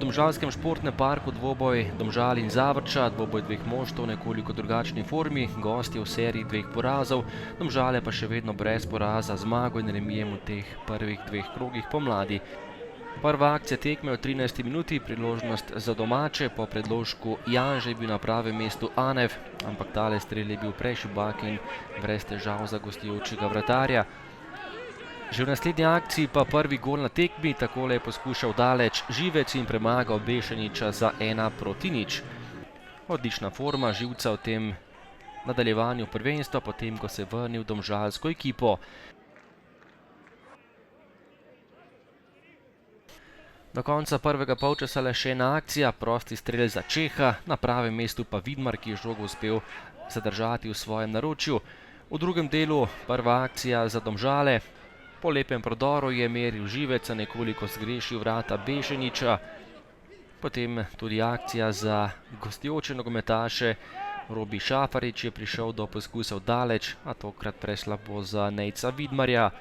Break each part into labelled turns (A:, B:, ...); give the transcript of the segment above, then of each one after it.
A: domžalskem športnem parku dvoboj Domžal in Zavrča, dvoboj dveh moštev v nekoliko drugačni formi, gostje v seriji dveh porazov, Domžale pa še vedno brez poraza, zmago in remijem v teh prvih dveh krogih pomladi. Prva akcija tekme v 13. minuti, priložnost za domače, po predložku Janže je bil na pravem mestu Anev, ampak tale strel je bil prešibak in brez težav za gostujočega vratarja. Že v naslednji akciji pa prvi gol na tekmi, takole je poskušal daleč Živec in premagal Bešaniča za 1:0. Odlična forma Živca v tem nadaljevanju prvenstva, potem ko se je vrnil v domžalsko ekipo. Do konca prvega polčasa le še ena akcija, prosti strel za Čeha, na pravem mestu pa Vidmar, ki je žogo uspel zadržati v svojem naročju. V drugem delu prva akcija za Domžale. Po lepem prodoru je meril Živec, a nekoliko zgrešil vrata Bešaniča. Potem tudi akcija za gostujoče nogometaše. Robi Šafarič je prišel do poskusov daleč, a tokrat preslabo za Nejca Vidmarja.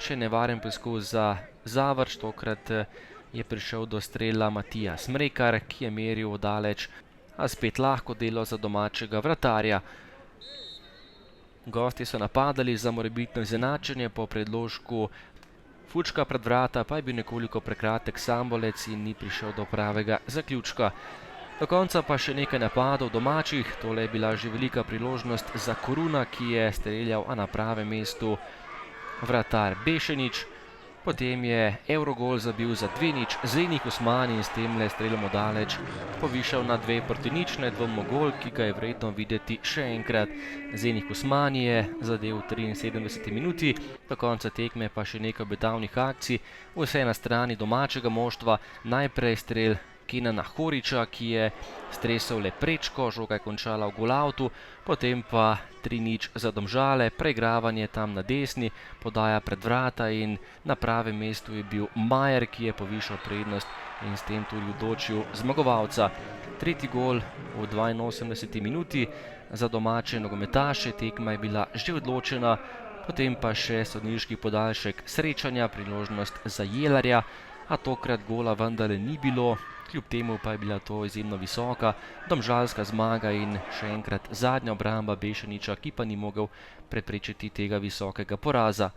A: Še nevaren poskus za Zavrč, tokrat je prišel do strela Matija Smrekar, ki je meril daleč, a spet lahko delo za domačega vratarja. Gosti so napadali za morebitno izenačenje, po predložku Fučka pred vrata pa je bil nekoliko prekratek Sambolec in ni prišel do pravega zaključka. Do konca pa še nekaj napadov domačih, tole je bila že velika priložnost za Koruna, ki je streljal, a na pravem mestu vratar Bešanič. Potem je Evrogol zabil za 2:0 Zenik Usmani in s temle strelom daleč povišal na 2:0, nedvomno gol, ki ga je vredno videti še enkrat. Zenik Usmani je zadel v 73. minuti, do konca tekme pa še nekaj obetavnih akcij, vse na strani domačega moštva. Najprej strel Kenana Horiča, ki je stresel le prečko, žoga je končala v golavtu, potem pa 3:0 za Domžale, preigravanje tam na desni, podaja pred vrata in na pravem mestu je bil Majer, ki je povišal prednost in s tem tudi odločil zmagovalca. Tretji gol v 82. minuti za domače nogometaše, tekma je bila že odločena, potem pa še sodniški podaljšek srečanja, priložnost za Jelarja, a tokrat gola vendarle ni bilo. Kljub temu pa je bila to izjemno visoka domžalska zmaga in še enkrat zadnja obramba Bešaniča, ki pa ni mogel preprečiti tega visokega poraza.